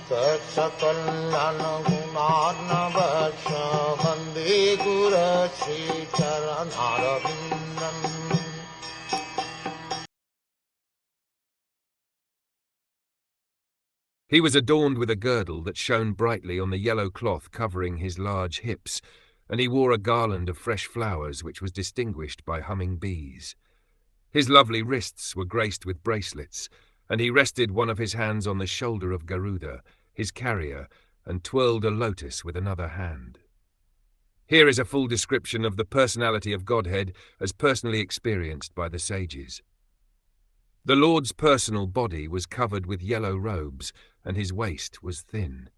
Saksakallan gunarnavasya Vande Guru Sri Charanarabindam. He was adorned with a girdle that shone brightly on the yellow cloth covering his large hips, and he wore a garland of fresh flowers which was distinguished by humming bees. His lovely wrists were graced with bracelets, and he rested one of his hands on the shoulder of Garuda, his carrier, and twirled a lotus with another hand. Here is a full description of the personality of Godhead as personally experienced by the sages. The Lord's personal body was covered with yellow robes, and his waist was thin.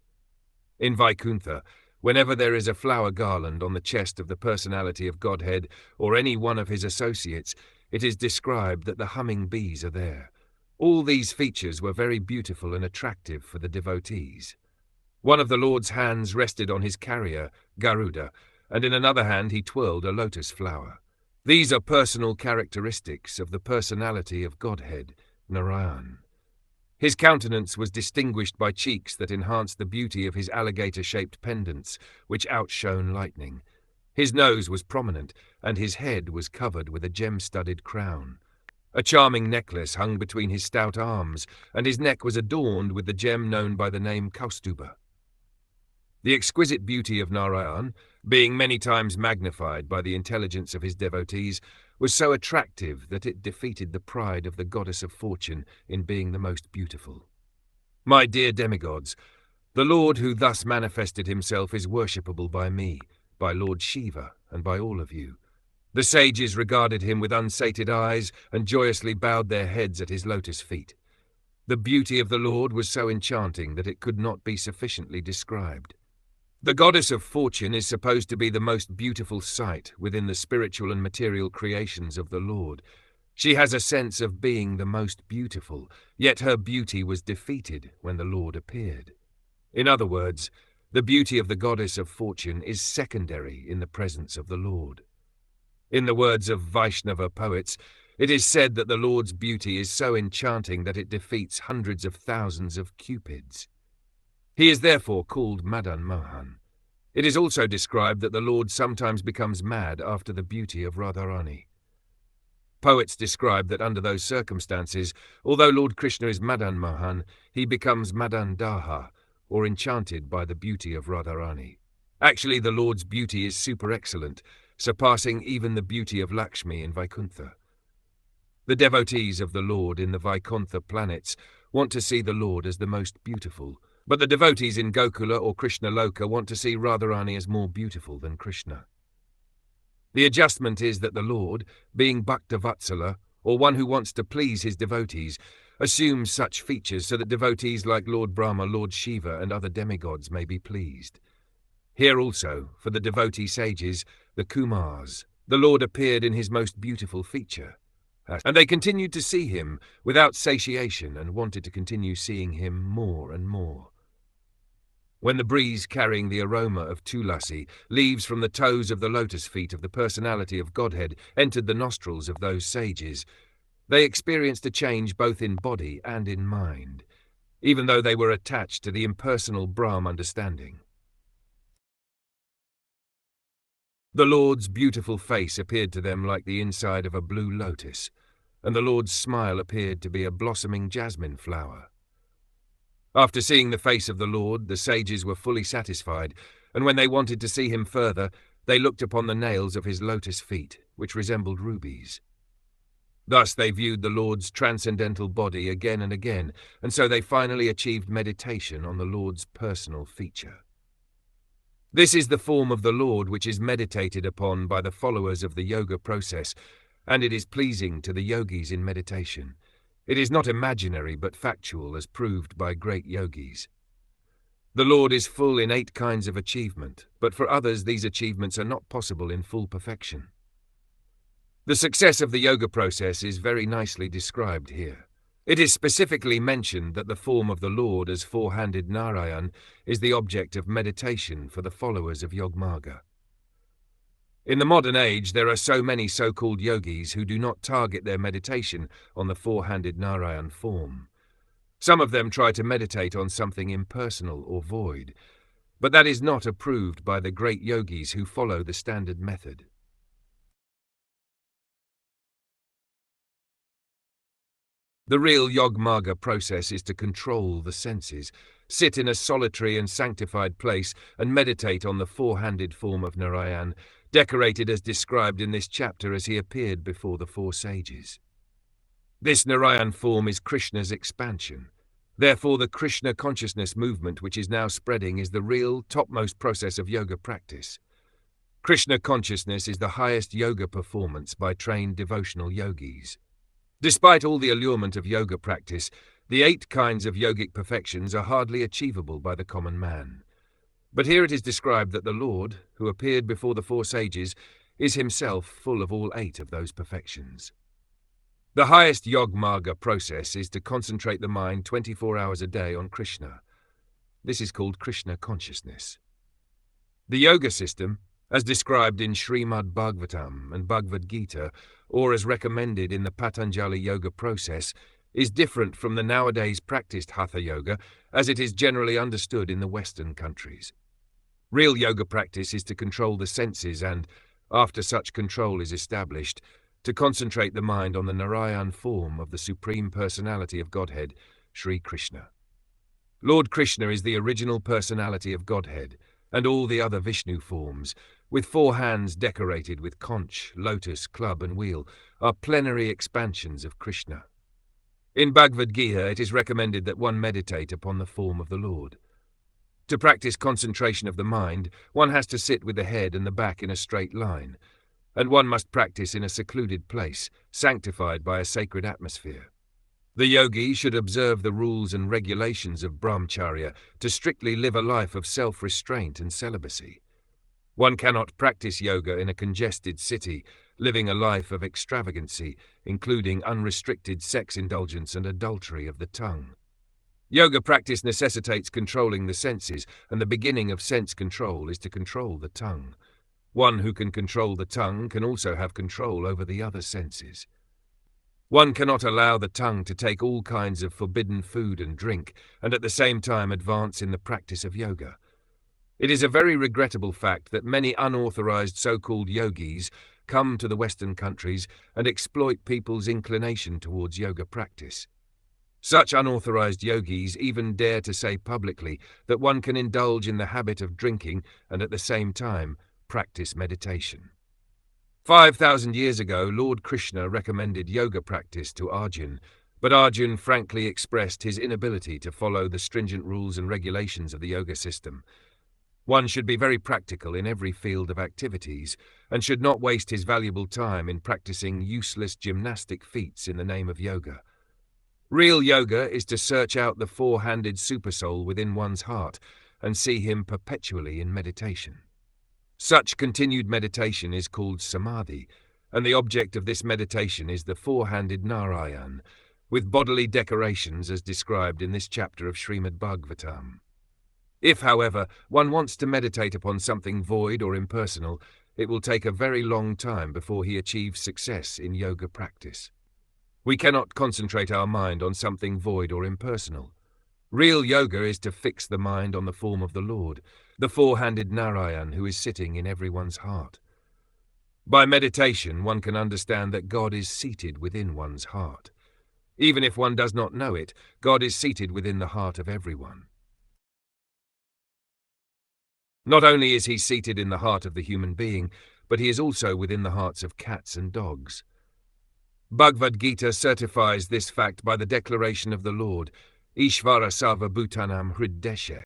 In Vaikuntha, whenever there is a flower garland on the chest of the personality of Godhead or any one of his associates, it is described that the humming bees are there. All these features were very beautiful and attractive for the devotees. One of the Lord's hands rested on his carrier, Garuda, and in another hand he twirled a lotus flower. These are personal characteristics of the personality of Godhead, Narayana. His countenance was distinguished by cheeks that enhanced the beauty of his alligator-shaped pendants, which outshone lightning. His nose was prominent, and his head was covered with a gem-studded crown. A charming necklace hung between his stout arms, and his neck was adorned with the gem known by the name Kaustuba. The exquisite beauty of Narayana, being many times magnified by the intelligence of his devotees, was so attractive that it defeated the pride of the goddess of fortune in being the most beautiful. My dear demigods, the Lord who thus manifested himself is worshipable by me, by Lord Shiva, and by all of you. The sages regarded him with unsated eyes and joyously bowed their heads at his lotus feet. The beauty of the Lord was so enchanting that it could not be sufficiently described. The goddess of fortune is supposed to be the most beautiful sight within the spiritual and material creations of the Lord. She has a sense of being the most beautiful, yet her beauty was defeated when the Lord appeared. In other words, the beauty of the goddess of fortune is secondary in the presence of the Lord. In the words of Vaishnava poets, it is said that the Lord's beauty is so enchanting that it defeats hundreds of thousands of cupids. He is therefore called Madan Mohan. It is also described that the Lord sometimes becomes mad after the beauty of Radharani. Poets describe that under those circumstances, although Lord Krishna is Madan Mohan, he becomes Madan Daha, or enchanted by the beauty of Radharani. Actually, the Lord's beauty is super excellent, surpassing even the beauty of Lakshmi in Vaikuntha. The devotees of the Lord in the Vaikuntha planets want to see the Lord as the most beautiful, but the devotees in Gokula or Krishna Loka want to see Radharani as more beautiful than Krishna. The adjustment is that the Lord, being Bhakta Vatsala, or one who wants to please his devotees, assumes such features so that devotees like Lord Brahma, Lord Shiva, and other demigods may be pleased. Here also, for the devotee sages, the Kumars, the Lord appeared in his most beautiful feature, and they continued to see him without satiation and wanted to continue seeing him more and more. When the breeze carrying the aroma of tulasi, leaves from the toes of the lotus feet of the personality of Godhead, entered the nostrils of those sages, they experienced a change both in body and in mind, even though they were attached to the impersonal Brahm understanding. The Lord's beautiful face appeared to them like the inside of a blue lotus, and the Lord's smile appeared to be a blossoming jasmine flower. After seeing the face of the Lord, the sages were fully satisfied, and when they wanted to see him further, they looked upon the nails of his lotus feet, which resembled rubies. Thus they viewed the Lord's transcendental body again and again, and so they finally achieved meditation on the Lord's personal feature. This is the form of the Lord which is meditated upon by the followers of the yoga process, and it is pleasing to the yogis in meditation. It is not imaginary but factual, as proved by great yogis. The Lord is full in 8 kinds of achievement, but for others these achievements are not possible in full perfection. The success of the yoga process is very nicely described here. It is specifically mentioned that the form of the Lord as 4-handed Narayan is the object of meditation for the followers of Yogmarga. In the modern age, there are so many so-called yogis who do not target their meditation on the 4-handed Narayan form. Some of them try to meditate on something impersonal or void, but that is not approved by the great yogis who follow the standard method. The real Yogmarga process is to control the senses, sit in a solitary and sanctified place, and meditate on the four-handed form of Narayana, decorated as described in this chapter as he appeared before the four sages. This Narayan form is Krishna's expansion. Therefore, the Krishna consciousness movement which is now spreading is the real, topmost process of yoga practice. Krishna consciousness is the highest yoga performance by trained devotional yogis. Despite all the allurement of yoga practice, the 8 kinds of yogic perfections are hardly achievable by the common man. But here it is described that the Lord, who appeared before the four sages, is himself full of all 8 of those perfections. The highest Yogmarga process is to concentrate the mind 24 hours a day on Krishna. This is called Krishna consciousness. The yoga system, as described in Srimad Bhagwatam and Bhagavad Gita, or as recommended in the Patanjali yoga process, is different from the nowadays practiced Hatha yoga as it is generally understood in the Western countries. Real yoga practice is to control the senses and, after such control is established, to concentrate the mind on the Narayan form of the Supreme Personality of Godhead, Sri Krishna. Lord Krishna is the original personality of Godhead, and all the other Vishnu forms, with 4 hands decorated with conch, lotus, club and wheel, are plenary expansions of Krishna. In Bhagavad Gita it is recommended that one meditate upon the form of the Lord. To practice concentration of the mind, one has to sit with the head and the back in a straight line, and one must practice in a secluded place, sanctified by a sacred atmosphere. The yogi should observe the rules and regulations of brahmacharya to strictly live a life of self-restraint and celibacy. One cannot practice yoga in a congested city, living a life of extravagancy, including unrestricted sex indulgence and adultery of the tongue. Yoga practice necessitates controlling the senses, and the beginning of sense control is to control the tongue. One who can control the tongue can also have control over the other senses. One cannot allow the tongue to take all kinds of forbidden food and drink, and at the same time advance in the practice of yoga. It is a very regrettable fact that many unauthorized so-called yogis come to the Western countries and exploit people's inclination towards yoga practice. Such unauthorized yogis even dare to say publicly that one can indulge in the habit of drinking and at the same time practice meditation. 5,000 years ago, Lord Krishna recommended yoga practice to Arjuna, but Arjuna frankly expressed his inability to follow the stringent rules and regulations of the yoga system. One should be very practical in every field of activities and should not waste his valuable time in practicing useless gymnastic feats in the name of yoga. Real yoga is to search out the 4-handed supersoul within one's heart and see him perpetually in meditation. Such continued meditation is called samadhi, and the object of this meditation is the 4-handed Narayan, with bodily decorations as described in this chapter of Srimad Bhagwatam. If, however, one wants to meditate upon something void or impersonal, it will take a very long time before he achieves success in yoga practice. We cannot concentrate our mind on something void or impersonal. Real yoga is to fix the mind on the form of the Lord, the 4-handed Narayan who is sitting in everyone's heart. By meditation, one can understand that God is seated within one's heart. Even if one does not know it, God is seated within the heart of everyone. Not only is he seated in the heart of the human being, but he is also within the hearts of cats and dogs. Bhagavad Gita certifies this fact by the declaration of the Lord, Ishvara Sarva Bhutanam Hriddeshe.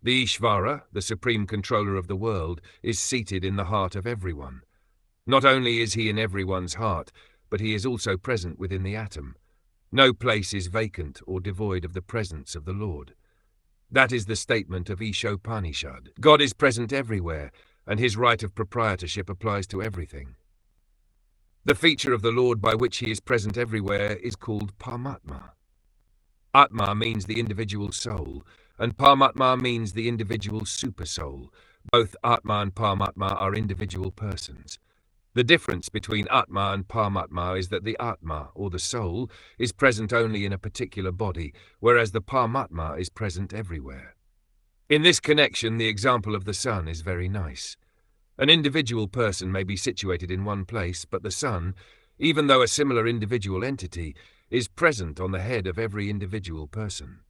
The Ishvara, the supreme controller of the world, is seated in the heart of everyone. Not only is he in everyone's heart, but he is also present within the atom. No place is vacant or devoid of the presence of the Lord. That is the statement of Ishopanishad. God is present everywhere, and his right of proprietorship applies to everything. The feature of the Lord by which he is present everywhere is called Paramatma. Atma means the individual soul, and Paramatma means the individual supersoul. Both Atma and Paramatma are individual persons. The difference between Atma and Paramatma is that the Atma, or the soul, is present only in a particular body, whereas the Paramatma is present everywhere. In this connection, the example of the sun is very nice. An individual person may be situated in one place, but the sun, even though a similar individual entity, is present on the head of every individual person.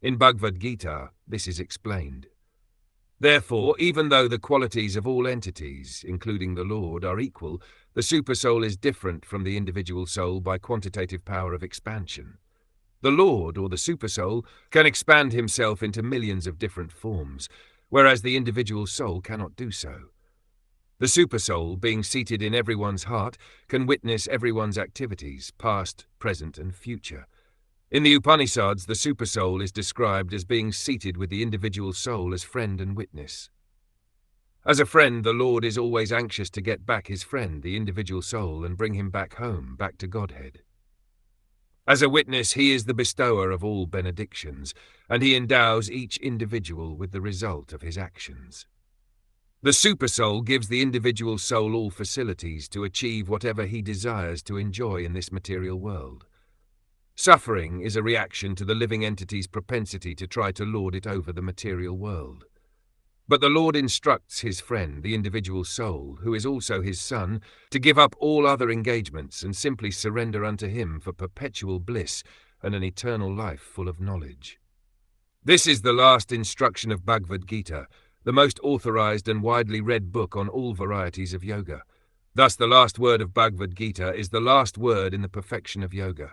In Bhagavad Gita, this is explained. Therefore, even though the qualities of all entities, including the Lord, are equal, the supersoul is different from the individual soul by quantitative power of expansion. The Lord, or the supersoul, can expand himself into millions of different forms, whereas the individual soul cannot do so. The supersoul, being seated in everyone's heart, can witness everyone's activities, past, present, and future. In the Upanishads, the supersoul is described as being seated with the individual soul as friend and witness. As a friend, the Lord is always anxious to get back his friend, the individual soul, and bring him back home, back to Godhead. As a witness, he is the bestower of all benedictions, and he endows each individual with the result of his actions. The supersoul gives the individual soul all facilities to achieve whatever he desires to enjoy in this material world. Suffering is a reaction to the living entity's propensity to try to lord it over the material world. But the Lord instructs his friend, the individual soul, who is also his son, to give up all other engagements and simply surrender unto him for perpetual bliss and an eternal life full of knowledge. This is the last instruction of Bhagavad Gita, the most authorized and widely read book on all varieties of yoga. Thus the last word of Bhagavad Gita is the last word in the perfection of yoga.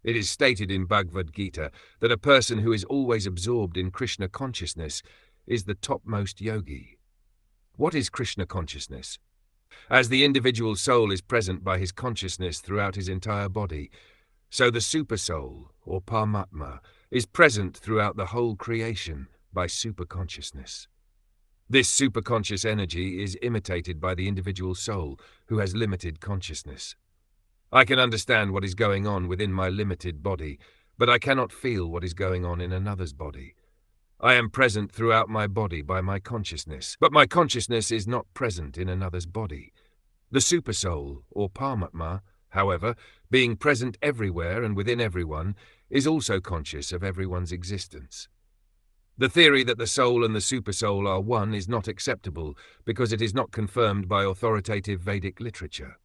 It is stated in Bhagavad Gita that a person who is always absorbed in Krishna consciousness is the topmost yogi. What is Krishna consciousness? As the individual soul is present by his consciousness throughout his entire body, so the supersoul, or Paramatma, is present throughout the whole creation by superconsciousness. This superconscious energy is imitated by the individual soul, who has limited consciousness. I can understand what is going on within my limited body, but I cannot feel what is going on in another's body. I am present throughout my body by my consciousness, but my consciousness is not present in another's body. The supersoul, or Paramatma, however, being present everywhere and within everyone, is also conscious of everyone's existence. The theory that the soul and the supersoul are one is not acceptable because it is not confirmed by authoritative Vedic literature.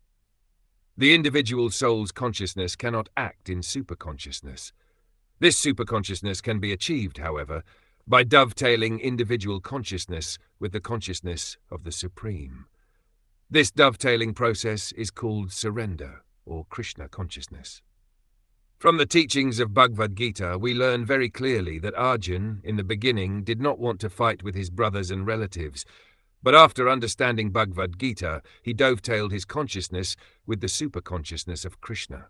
The individual soul's consciousness cannot act in superconsciousness. This superconsciousness can be achieved, however, by dovetailing individual consciousness with the consciousness of the Supreme. This dovetailing process is called surrender, or Krishna consciousness. From the teachings of Bhagavad Gita, we learn very clearly that Arjuna, in the beginning, did not want to fight with his brothers and relatives, but after understanding Bhagavad Gita, he dovetailed his consciousness with the superconsciousness of Krishna.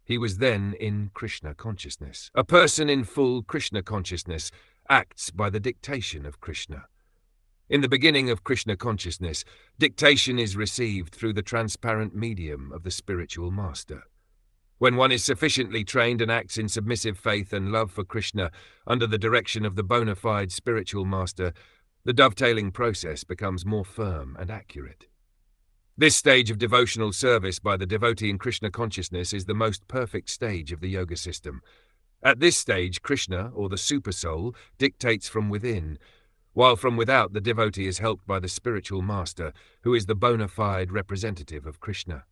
He was then in Krishna consciousness. A person in full Krishna consciousness acts by the dictation of Krishna. In the beginning of Krishna consciousness, dictation is received through the transparent medium of the spiritual master. When one is sufficiently trained and acts in submissive faith and love for Krishna under the direction of the bona fide spiritual master, the dovetailing process becomes more firm and accurate. This stage of devotional service by the devotee in Krishna consciousness is the most perfect stage of the yoga system. At this stage, Krishna, or the supersoul, dictates from within, while from without the devotee is helped by the spiritual master, who is the bona fide representative of Krishna.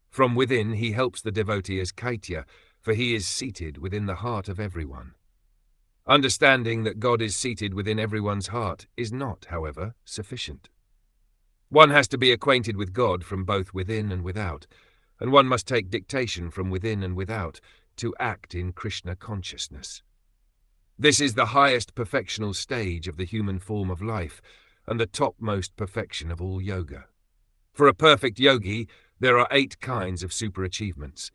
From within, he helps the devotee as Kaitya, for he is seated within the heart of everyone. Understanding that God is seated within everyone's heart is not, however, sufficient. One has to be acquainted with God from both within and without, and one must take dictation from within and without to act in Krishna consciousness. This is the highest perfectional stage of the human form of life and the topmost perfection of all yoga. For a perfect yogi, there are 8 kinds of superachievements.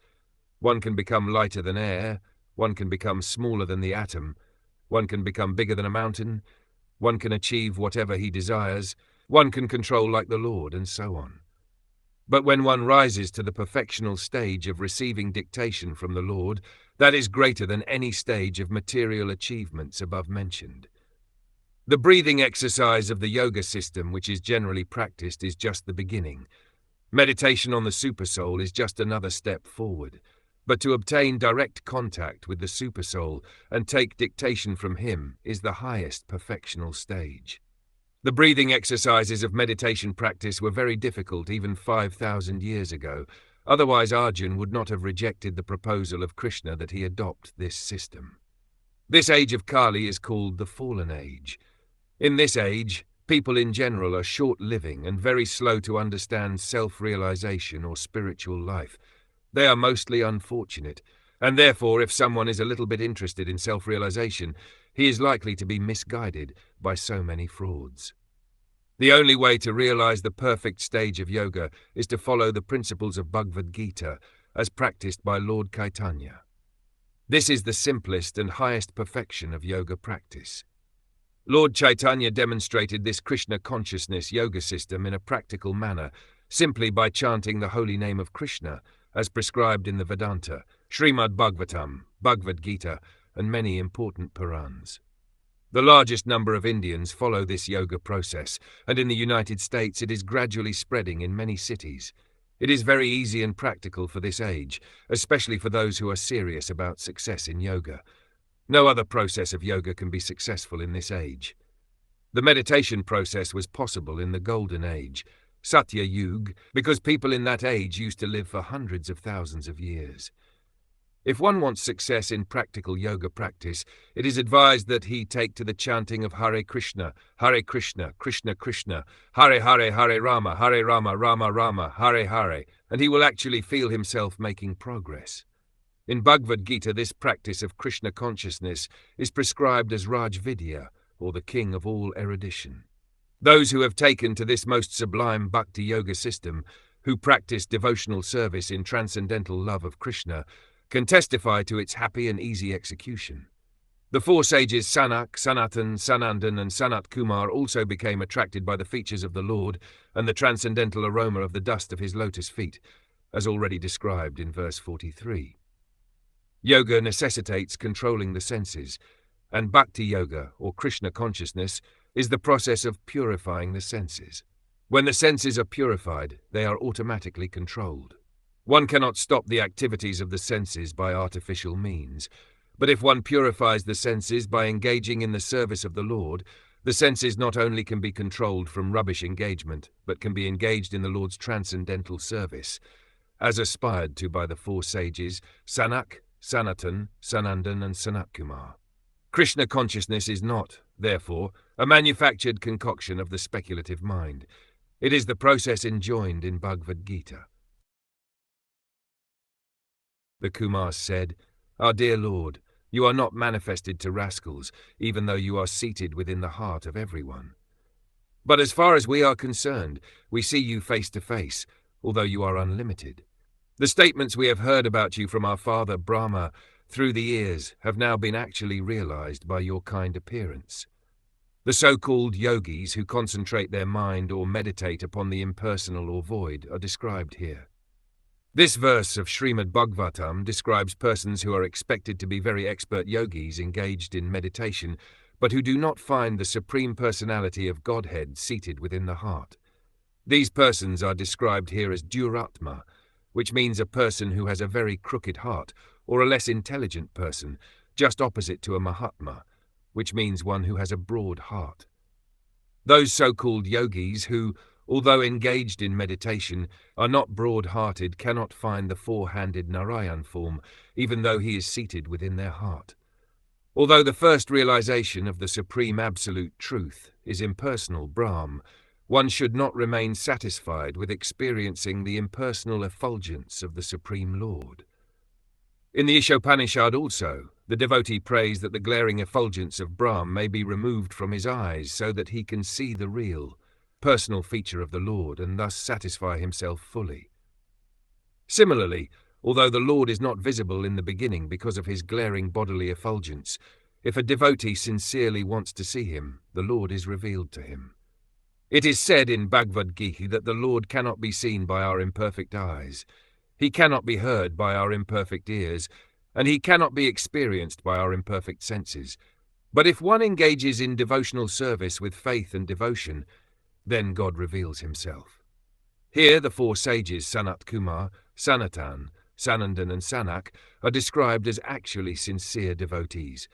One can become lighter than air, one can become smaller than the atom, one can become bigger than a mountain, one can achieve whatever he desires, one can control like the Lord, and so on. But when one rises to the perfectional stage of receiving dictation from the Lord, that is greater than any stage of material achievements above mentioned. The breathing exercise of the yoga system, which is generally practiced, is just the beginning. Meditation on the Supersoul is just another step forward, but to obtain direct contact with the Supersoul and take dictation from him is the highest perfectional stage. The breathing exercises of meditation practice were very difficult even 5,000 years ago, otherwise Arjun would not have rejected the proposal of Krishna that he adopt this system. This age of Kali is called the Fallen Age. In this age, people in general are short-living and very slow to understand self-realization or spiritual life. They are mostly unfortunate, and therefore if someone is a little bit interested in self-realization, he is likely to be misguided by so many frauds. The only way to realize the perfect stage of yoga is to follow the principles of Bhagavad Gita as practiced by Lord Chaitanya. This is the simplest and highest perfection of yoga practice. Lord Chaitanya demonstrated this Krishna consciousness yoga system in a practical manner simply by chanting the holy name of Krishna as prescribed in the Vedanta, Srimad Bhagwatam, Bhagavad Gita, and many important Purans. The largest number of Indians follow this yoga process, and in the United States it is gradually spreading in many cities. It is very easy and practical for this age, especially for those who are serious about success in yoga. No other process of yoga can be successful in this age. The meditation process was possible in the Golden Age, Satya Yuga, because people in that age used to live for hundreds of thousands of years. If one wants success in practical yoga practice, it is advised that he take to the chanting of Hare Krishna, Krishna Krishna, Hare Hare, Hare Rama, Rama Rama, Hare Hare, and he will actually feel himself making progress. In Bhagavad Gita, this practice of Krishna consciousness is prescribed as Raj Vidya, or the king of all erudition. Those who have taken to this most sublime bhakti yoga system, who practice devotional service in transcendental love of Krishna, can testify to its happy and easy execution. The four sages Sanak, Sanatan, Sanandan, and Sanat Kumar also became attracted by the features of the Lord and the transcendental aroma of the dust of his lotus feet, as already described in verse 43. Yoga necessitates controlling the senses, and Bhakti Yoga, or Krishna consciousness, is the process of purifying the senses. When the senses are purified, they are automatically controlled. One cannot stop the activities of the senses by artificial means, but if one purifies the senses by engaging in the service of the Lord, the senses not only can be controlled from rubbish engagement, but can be engaged in the Lord's transcendental service, as aspired to by the four sages Sanak, Sanatan, Sanandan, and Sanat Kumar. Krishna consciousness is not, therefore, a manufactured concoction of the speculative mind. It is the process enjoined in Bhagavad Gita. The Kumars said, "Our dear Lord, you are not manifested to rascals, even though you are seated within the heart of everyone. But as far as we are concerned, we see you face to face, although you are unlimited. The statements we have heard about you from our father Brahma through the years have now been actually realized by your kind appearance. The so-called yogis who concentrate their mind or meditate upon the impersonal or void are described here. This verse of Srimad Bhagwatam describes persons who are expected to be very expert yogis engaged in meditation, but who do not find the Supreme Personality of Godhead seated within the heart. These persons are described here as Duratma, which means a person who has a very crooked heart, or a less intelligent person, just opposite to a Mahatma, which means one who has a broad heart. Those so-called yogis who, although engaged in meditation, are not broad-hearted cannot find the four-handed Narayana form, even though he is seated within their heart. Although the first realization of the Supreme Absolute Truth is impersonal Brahm, one should not remain satisfied with experiencing the impersonal effulgence of the Supreme Lord. In the Ishopanishad also, the devotee prays that the glaring effulgence of Brahm may be removed from his eyes so that he can see the real, personal feature of the Lord and thus satisfy himself fully. Similarly, although the Lord is not visible in the beginning because of his glaring bodily effulgence, if a devotee sincerely wants to see him, the Lord is revealed to him. It is said in Bhagavad Gita that the Lord cannot be seen by our imperfect eyes, he cannot be heard by our imperfect ears, and he cannot be experienced by our imperfect senses. But if one engages in devotional service with faith and devotion, then God reveals himself. Here the four sages Sanat Kumar, Sanatan, Sanandan and Sanak are described as actually sincere devotees.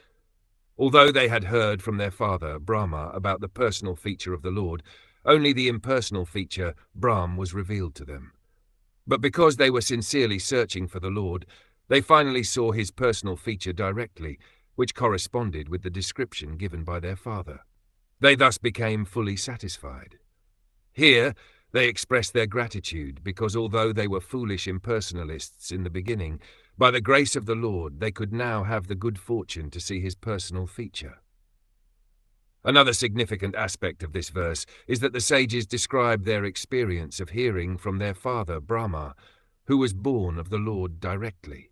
Although they had heard from their father, Brahma, about the personal feature of the Lord, only the impersonal feature, Brahm, was revealed to them. But because they were sincerely searching for the Lord, they finally saw his personal feature directly, which corresponded with the description given by their father. They thus became fully satisfied. Here, they expressed their gratitude because although they were foolish impersonalists in the beginning, by the grace of the Lord they could now have the good fortune to see his personal feature. Another significant aspect of this verse is that the sages describe their experience of hearing from their father Brahma, who was born of the Lord directly.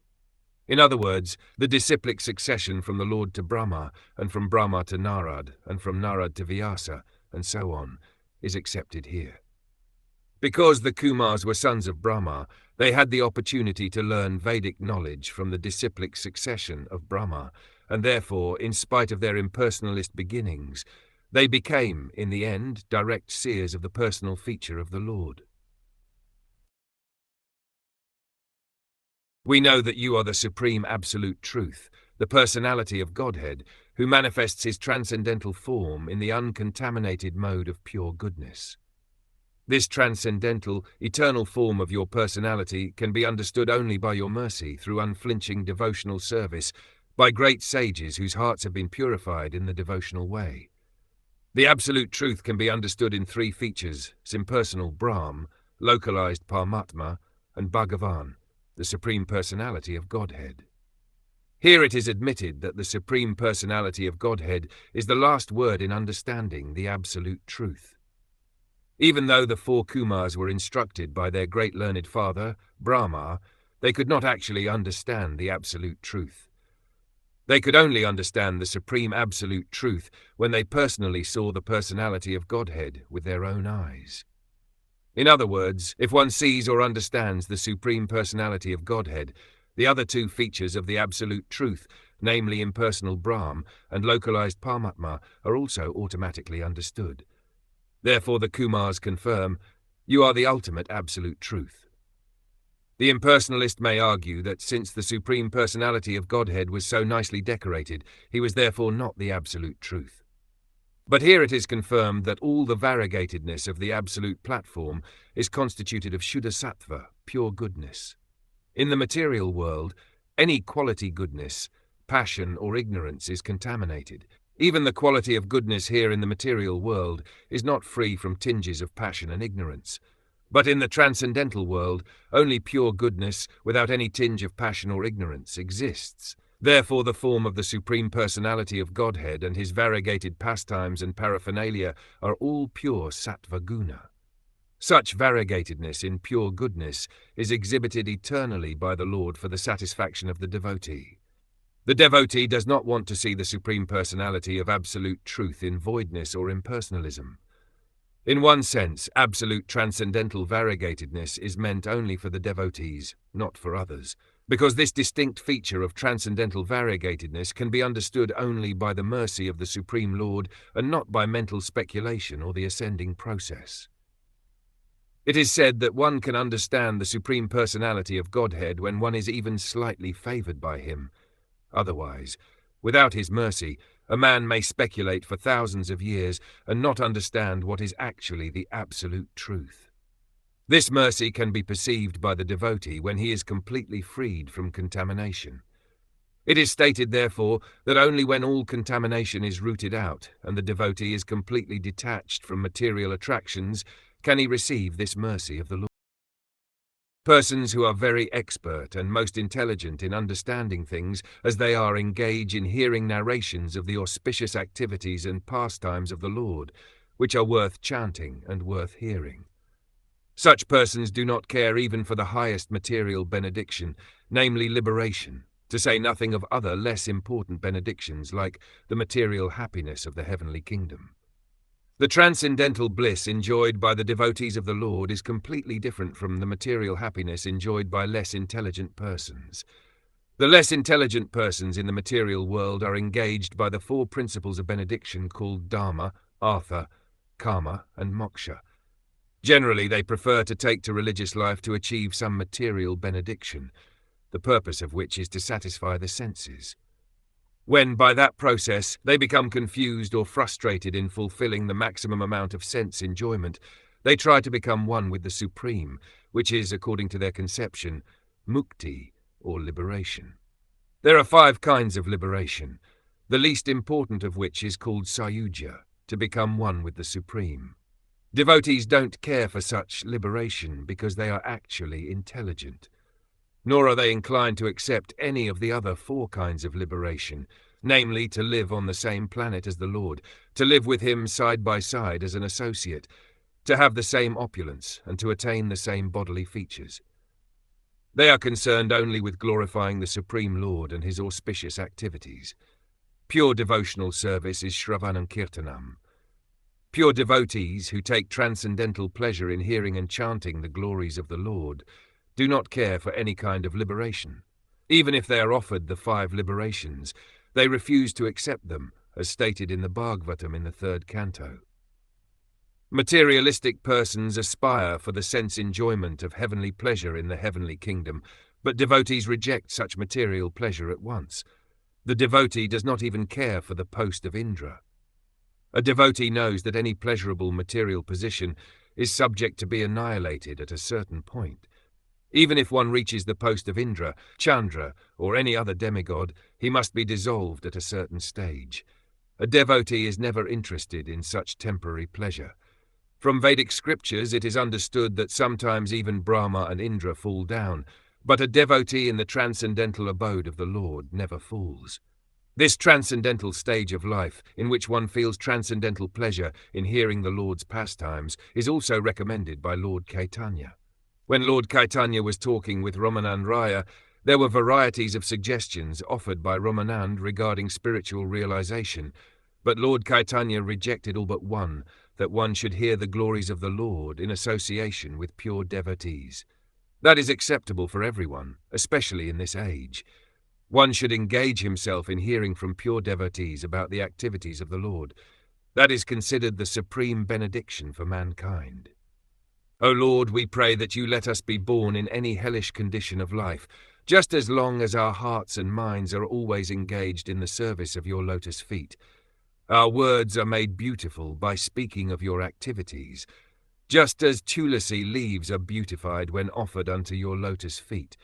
In other words, the disciplic succession from the Lord to Brahma, and from Brahma to Narad, and from Narad to Vyasa, and so on, is accepted here. Because the Kumars were sons of Brahma, they had the opportunity to learn Vedic knowledge from the disciplic succession of Brahma, and therefore, in spite of their impersonalist beginnings, they became, in the end, direct seers of the personal feature of the Lord. We know that you are the supreme absolute truth, the personality of Godhead, who manifests his transcendental form in the uncontaminated mode of pure goodness. This transcendental, eternal form of your personality can be understood only by your mercy through unflinching devotional service by great sages whose hearts have been purified in the devotional way. The absolute truth can be understood in three features: impersonal Brahm, localized Paramatma, and Bhagavan, the Supreme Personality of Godhead. Here it is admitted that the Supreme Personality of Godhead is the last word in understanding the absolute truth. Even though the four Kumars were instructed by their great learned father, Brahma, they could not actually understand the absolute truth. They could only understand the supreme absolute truth when they personally saw the personality of Godhead with their own eyes. In other words, if one sees or understands the supreme personality of Godhead, the other two features of the absolute truth, namely impersonal Brahm and localized Paramatma, are also automatically understood. Therefore the Kumars confirm, you are the ultimate absolute truth. The impersonalist may argue that since the Supreme Personality of Godhead was so nicely decorated, he was therefore not the absolute truth. But here it is confirmed that all the variegatedness of the absolute platform is constituted of Shuddha Sattva, pure goodness. In the material world, any quality goodness, passion or ignorance is contaminated. Even the quality of goodness here in the material world is not free from tinges of passion and ignorance. But in the transcendental world, only pure goodness, without any tinge of passion or ignorance, exists. Therefore the form of the Supreme Personality of Godhead and his variegated pastimes and paraphernalia are all pure sattva guna. Such variegatedness in pure goodness is exhibited eternally by the Lord for the satisfaction of the devotee. The devotee does not want to see the Supreme Personality of absolute truth in voidness or impersonalism. In one sense, absolute transcendental variegatedness is meant only for the devotees, not for others, because this distinct feature of transcendental variegatedness can be understood only by the mercy of the Supreme Lord and not by mental speculation or the ascending process. It is said that one can understand the Supreme Personality of Godhead when one is even slightly favored by him. Otherwise, without his mercy, a man may speculate for thousands of years and not understand what is actually the absolute truth. This mercy can be perceived by the devotee when he is completely freed from contamination. It is stated, therefore, that only when all contamination is rooted out and the devotee is completely detached from material attractions can he receive this mercy of the Lord. Persons who are very expert and most intelligent in understanding things as they are engage in hearing narrations of the auspicious activities and pastimes of the Lord, which are worth chanting and worth hearing. Such persons do not care even for the highest material benediction, namely liberation, to say nothing of other less important benedictions like the material happiness of the heavenly kingdom. The transcendental bliss enjoyed by the devotees of the Lord is completely different from the material happiness enjoyed by less intelligent persons. The less intelligent persons in the material world are engaged by the four principles of benediction called Dharma, Artha, Karma, and Moksha. Generally, they prefer to take to religious life to achieve some material benediction, the purpose of which is to satisfy the senses. When, by that process, they become confused or frustrated in fulfilling the maximum amount of sense enjoyment, they try to become one with the Supreme, which is, according to their conception, mukti, or liberation. There are 5 kinds of liberation, the least important of which is called sayuja, to become one with the Supreme. Devotees don't care for such liberation because they are actually intelligent. Nor are they inclined to accept any of the other 4 kinds of liberation, namely to live on the same planet as the Lord, to live with him side by side as an associate, to have the same opulence, and to attain the same bodily features. They are concerned only with glorifying the Supreme Lord and his auspicious activities. Pure devotional service is Shravanam Kirtanam. Pure devotees who take transcendental pleasure in hearing and chanting the glories of the Lord do not care for any kind of liberation. Even if they are offered the 5 liberations, they refuse to accept them, as stated in the Bhagavatam in the 3rd canto. Materialistic persons aspire for the sense enjoyment of heavenly pleasure in the heavenly kingdom, but devotees reject such material pleasure at once. The devotee does not even care for the post of Indra. A devotee knows that any pleasurable material position is subject to be annihilated at a certain point. Even if one reaches the post of Indra, Chandra, or any other demigod, he must be dissolved at a certain stage. A devotee is never interested in such temporary pleasure. From Vedic scriptures it is understood that sometimes even Brahma and Indra fall down, but a devotee in the transcendental abode of the Lord never falls. This transcendental stage of life, in which one feels transcendental pleasure in hearing the Lord's pastimes, is also recommended by Lord Caitanya. When Lord Caitanya was talking with Ramanand Raya, there were varieties of suggestions offered by Ramanand regarding spiritual realization, but Lord Caitanya rejected all but one, that one should hear the glories of the Lord in association with pure devotees. That is acceptable for everyone, especially in this age. One should engage himself in hearing from pure devotees about the activities of the Lord. That is considered the supreme benediction for mankind. O Lord, we pray that you let us be born in any hellish condition of life, just as long as our hearts and minds are always engaged in the service of your lotus feet. Our words are made beautiful by speaking of your activities, just as tulasi leaves are beautified when offered unto your lotus feet,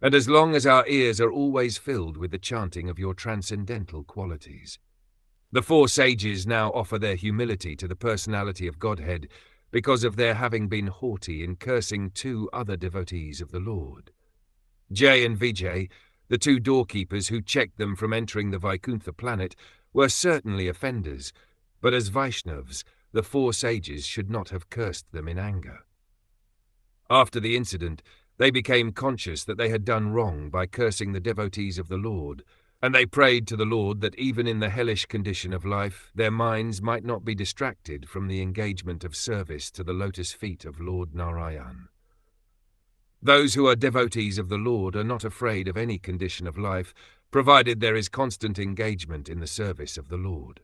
and as long as our ears are always filled with the chanting of your transcendental qualities. The 4 sages now offer their humility to the personality of Godhead because of their having been haughty in cursing 2 other devotees of the Lord. Jay and Vijay, the 2 doorkeepers who checked them from entering the Vaikuntha planet, were certainly offenders, but as Vaishnavas, the 4 sages should not have cursed them in anger. After the incident, they became conscious that they had done wrong by cursing the devotees of the Lord, and they prayed to the Lord that even in the hellish condition of life, their minds might not be distracted from the engagement of service to the lotus feet of Lord Narayana. Those who are devotees of the Lord are not afraid of any condition of life, provided there is constant engagement in the service of the Lord.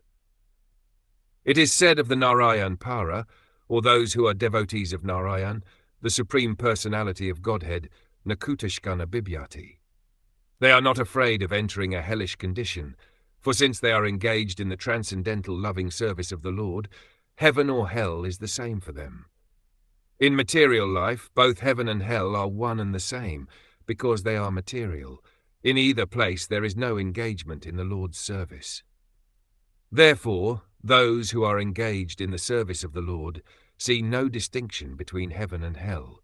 It is said of the Narayan Para, or those who are devotees of Narayan, the Supreme Personality of Godhead, Nakutashkana Bibyati. They are not afraid of entering a hellish condition, for since they are engaged in the transcendental loving service of the Lord, heaven or hell is the same for them. In material life, both heaven and hell are one and the same, because they are material. In either place there is no engagement in the Lord's service. Therefore, those who are engaged in the service of the Lord see no distinction between heaven and hell.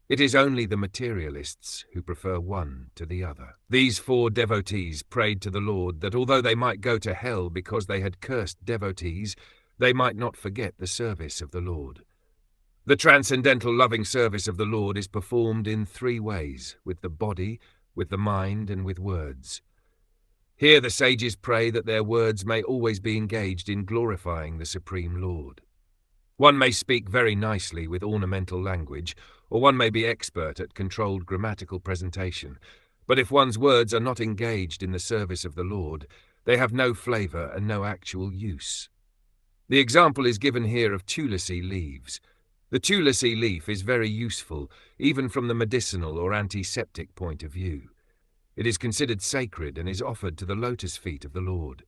It is only the materialists who prefer one to the other. These 4 devotees prayed to the Lord that although they might go to hell because they had cursed devotees, they might not forget the service of the Lord. The transcendental loving service of the Lord is performed in 3 ways, with the body, with the mind, and with words. Here the sages pray that their words may always be engaged in glorifying the Supreme Lord. One may speak very nicely with ornamental language, or one may be expert at controlled grammatical presentation, but if one's words are not engaged in the service of the Lord, they have no flavor and no actual use. The example is given here of tulasi leaves. The tulsi leaf is very useful, even from the medicinal or antiseptic point of view. It is considered sacred and is offered to the lotus feet of the Lord.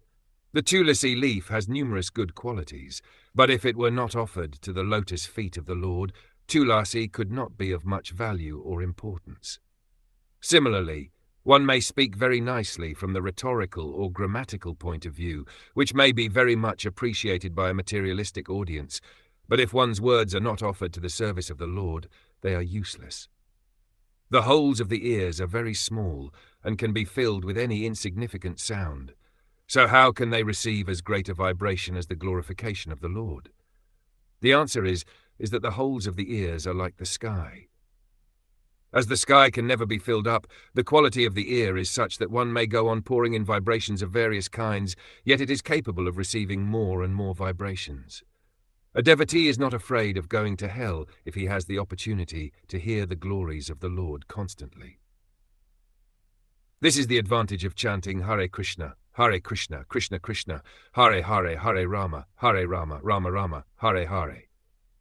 The tulsi leaf has numerous good qualities, but if it were not offered to the lotus feet of the Lord, tulasi could not be of much value or importance. Similarly, one may speak very nicely from the rhetorical or grammatical point of view, which may be very much appreciated by a materialistic audience, but if one's words are not offered to the service of the Lord, they are useless. The holes of the ears are very small and can be filled with any insignificant sound. So how can they receive as great a vibration as the glorification of the Lord? The answer is that the holes of the ears are like the sky. As the sky can never be filled up, the quality of the ear is such that one may go on pouring in vibrations of various kinds, yet it is capable of receiving more and more vibrations. A devotee is not afraid of going to hell if he has the opportunity to hear the glories of the Lord constantly. This is the advantage of chanting Hare Krishna, Krishna Krishna, Hare Hare, Hare Rama, Rama Rama, Hare Hare.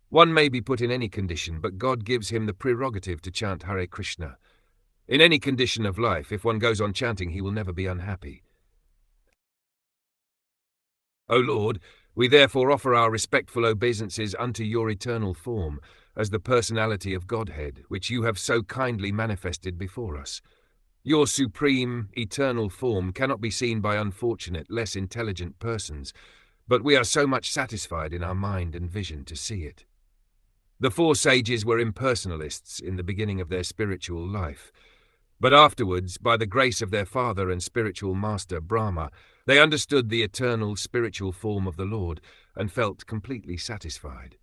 One may be put in any condition, but God gives him the prerogative to chant Hare Krishna. In any condition of life, if one goes on chanting, he will never be unhappy. O Lord, we therefore offer our respectful obeisances unto your eternal form, as the personality of Godhead, which you have so kindly manifested before us. Your supreme, eternal form cannot be seen by unfortunate, less intelligent persons, but we are so much satisfied in our mind and vision to see it. The four sages were impersonalists in the beginning of their spiritual life, but afterwards, by the grace of their father and spiritual master Brahma, they understood the eternal spiritual form of the Lord and felt completely satisfied.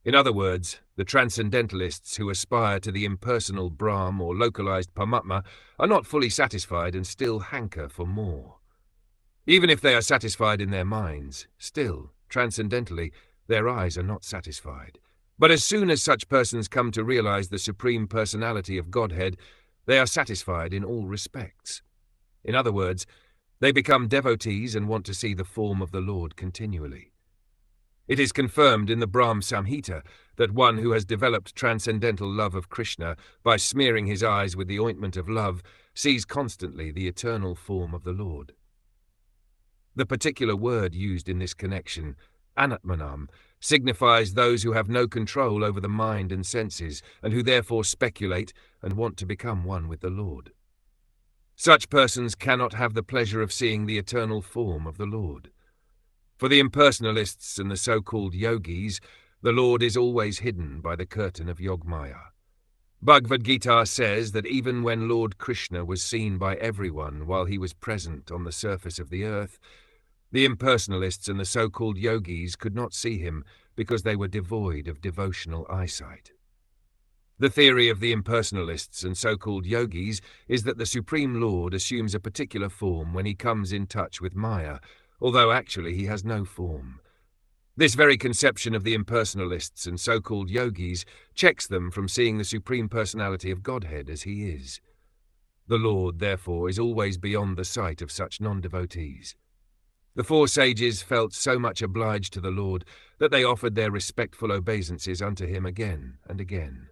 In other words, the transcendentalists who aspire to the impersonal Brahm or localized Paramatma are not fully satisfied and still hanker for more. Even if they are satisfied in their minds, still, transcendentally, their eyes are not satisfied. But as soon as such persons come to realize the supreme personality of Godhead, they are satisfied in all respects. In other words, they become devotees and want to see the form of the Lord continually. It is confirmed in the Brahm Samhita that one who has developed transcendental love of Krishna by smearing his eyes with the ointment of love sees constantly the eternal form of the Lord. The particular word used in this connection, anatmanam, signifies those who have no control over the mind and senses and who therefore speculate and want to become one with the Lord. Such persons cannot have the pleasure of seeing the eternal form of the Lord. For the impersonalists and the so-called yogis, the Lord is always hidden by the curtain of Yogmaya. Bhagavad Gita says that even when Lord Krishna was seen by everyone while he was present on the surface of the earth, the impersonalists and the so-called yogis could not see him because they were devoid of devotional eyesight. The theory of the impersonalists and so-called yogis is that the Supreme Lord assumes a particular form when he comes in touch with Maya, although actually he has no form. This very conception of the impersonalists and so-called yogis checks them from seeing the Supreme Personality of Godhead as he is. The Lord, therefore, is always beyond the sight of such non-devotees. The four sages felt so much obliged to the Lord that they offered their respectful obeisances unto him again and again.